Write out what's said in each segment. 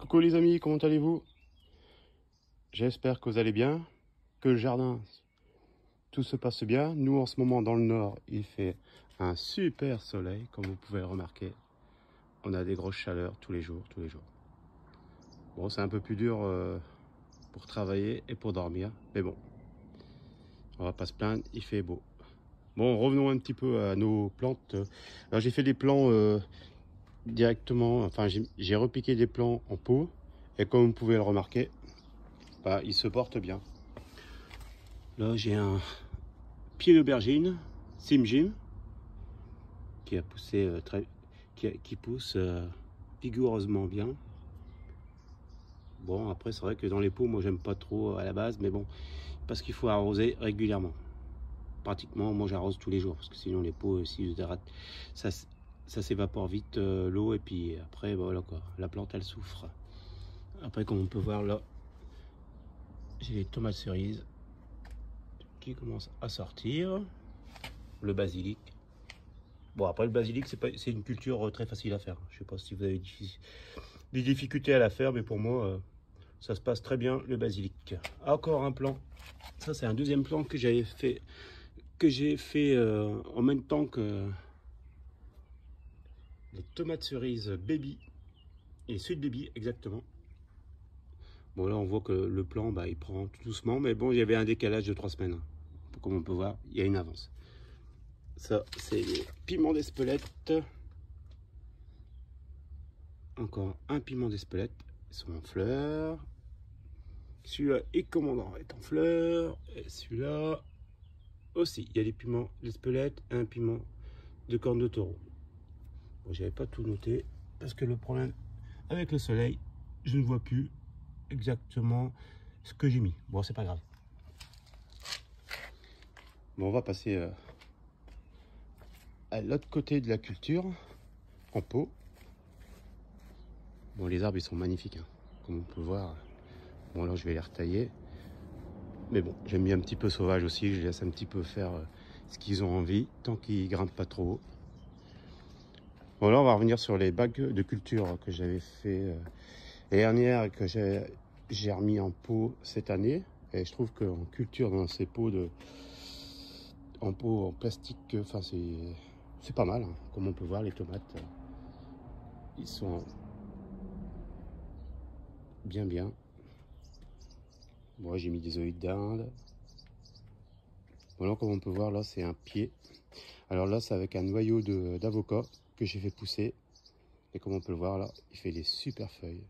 Coucou les amis, comment allez-vous? J'espère que vous allez bien, que le jardin, tout se passe bien. Nous en ce moment dans le nord, il fait un super soleil, comme vous pouvez le remarquer. On a des grosses chaleurs tous les jours, tous les jours. Bon, c'est un peu plus dur pour travailler et pour dormir, mais bon, on va pas se plaindre, il fait beau. Bon, revenons un petit peu à nos plantes. Alors j'ai fait des plants directement, enfin j'ai repiqué des plants en pot, et comme vous pouvez le remarquer, bah, ils se portent bien. Là, j'ai un pied d'aubergine, Sim Jim, qui a poussé qui pousse vigoureusement bien. Bon, après, c'est vrai que dans les pots, moi, j'aime pas trop à la base, mais bon, parce qu'il faut arroser régulièrement. Pratiquement, moi, j'arrose tous les jours, parce que sinon, les pots, ça, ça s'évapore vite l'eau, et puis après, voilà quoi, la plante, elle souffre. Après, comme on peut voir là, j'ai les tomates cerises qui commencent à sortir, le basilic. Bon, après le basilic, c'est une culture très facile à faire. Je sais pas si vous avez des difficultés à la faire, mais pour moi, ça se passe très bien, le basilic. Encore un plant. Ça, c'est un deuxième plant que j'ai fait en même temps que les tomates cerises baby et sweet baby, exactement. Bon, là, on voit que le plant, bah, il prend tout doucement, mais bon, il y avait un décalage de 3 semaines. Comme on peut voir, il y a une avance. Ça, c'est les piments d'Espelette. Encore un piment d'Espelette. Ils sont en fleurs. Celui-là est commandant, est en fleurs. Et celui-là aussi. Il y a des piments d'Espelette et un piment de corne de taureau. Bon, j'avais pas tout noté parce que le problème avec le soleil, je ne vois plus exactement ce que j'ai mis. Bon, c'est pas grave. Bon, on va passer à l'autre côté de la culture, en pot. Bon, les arbres, ils sont magnifiques, hein, comme on peut voir. Bon, là, je vais les retailler. Mais bon, j'aime bien un petit peu sauvage aussi. Je laisse un petit peu faire ce qu'ils ont envie, tant qu'ils grimpent pas trop haut. Bon, là, on va revenir sur les bacs de culture que j'avais fait l'année dernière et que j'ai remis en pot cette année. Et je trouve qu'en culture, dans ces pots en pot en plastique, enfin, c'est pas mal, hein. Comme on peut voir, les tomates, ils sont bien, bien. Bon, j'ai mis des oeillets d'Inde. Voilà, comme on peut voir, là, c'est un pied. Alors là, c'est avec un noyau d'avocat que j'ai fait pousser. Et comme on peut le voir, là, il fait des super feuilles.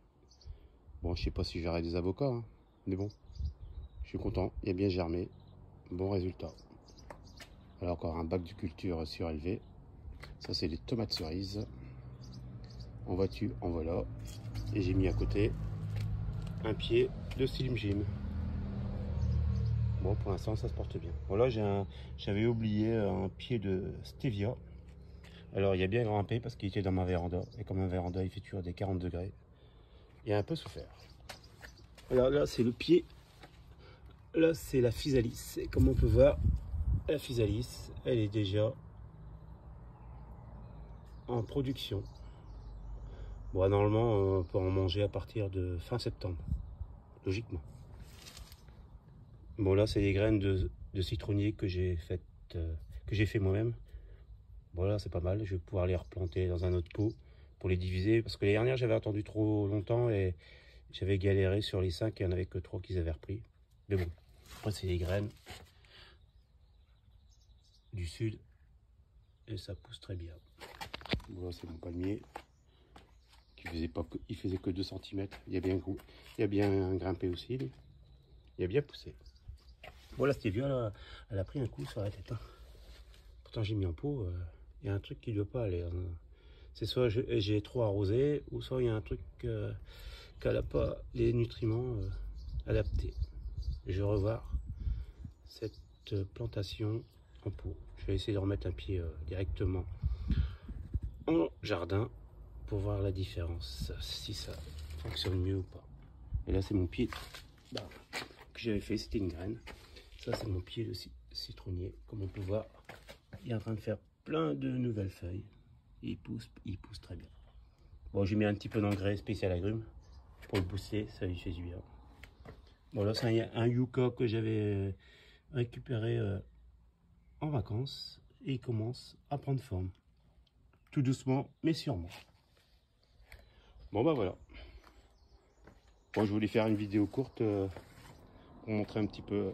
Bon, je sais pas si j'aurai des avocats, hein, mais bon, je suis content. Il a bien germé. Bon résultat. Alors, encore un bac de culture surélevé. Ça, c'est des tomates cerises. En vois-tu, en voilà. Et j'ai mis à côté un pied de Slim Jim. Bon, pour l'instant, ça se porte bien. Voilà, j'avais oublié un pied de Stevia. Alors, il a bien grimpé parce qu'il était dans ma véranda. Et comme ma véranda, il fait toujours des 40 degrés. Il a un peu souffert. Alors là, c'est le pied. Là, c'est la physalis. Et comme on peut voir, la physalis, elle est déjà en production. Bon, normalement, on peut en manger à partir de fin septembre. Logiquement. Bon, là, c'est des graines de citronnier que j'ai fait moi-même. Voilà, c'est pas mal. Je vais pouvoir les replanter dans un autre pot pour les diviser. Parce que les dernières, j'avais attendu trop longtemps et j'avais galéré sur les 5 et il n'y en avait que 3 qu'ils avaient repris. Mais bon, après, c'est des graines du sud et ça pousse très bien. Voilà, c'est mon palmier qui faisait que 2 cm. Il a bien grimpé aussi. Il a bien poussé. Voilà, Stevia, là, elle a pris un coup sur la tête, hein. Pourtant, j'ai mis en pot. Il y a un truc qui ne doit pas aller, hein. C'est soit j'ai trop arrosé, ou soit il y a un truc qu'elle n'a pas les nutriments adaptés. Je vais revoir cette plantation en pot. Je vais essayer de remettre un pied directement en jardin pour voir la différence, si ça fonctionne mieux ou pas. Et là, c'est mon pied que j'avais fait, c'était une graine. Ça, c'est mon pied de citronnier. Comme on peut voir, il est en train de faire plein de nouvelles feuilles. Il pousse très bien. Bon, j'ai mis un petit peu d'engrais spécial agrumes pour le booster, ça lui fait du bien. Bon là c'est un yucca que j'avais récupéré en vacances et il commence à prendre forme. Tout doucement mais sûrement. Bon bah voilà. Bon, je voulais faire une vidéo courte pour montrer un petit peu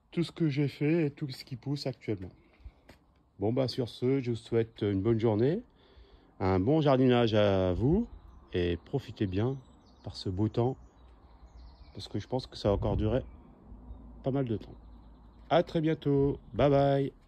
tout ce que j'ai fait et tout ce qui pousse actuellement. Bon bah sur ce, je vous souhaite une bonne journée, un bon jardinage à vous et profitez bien par ce beau temps parce que je pense que ça va encore durer pas mal de temps. À très bientôt, bye bye.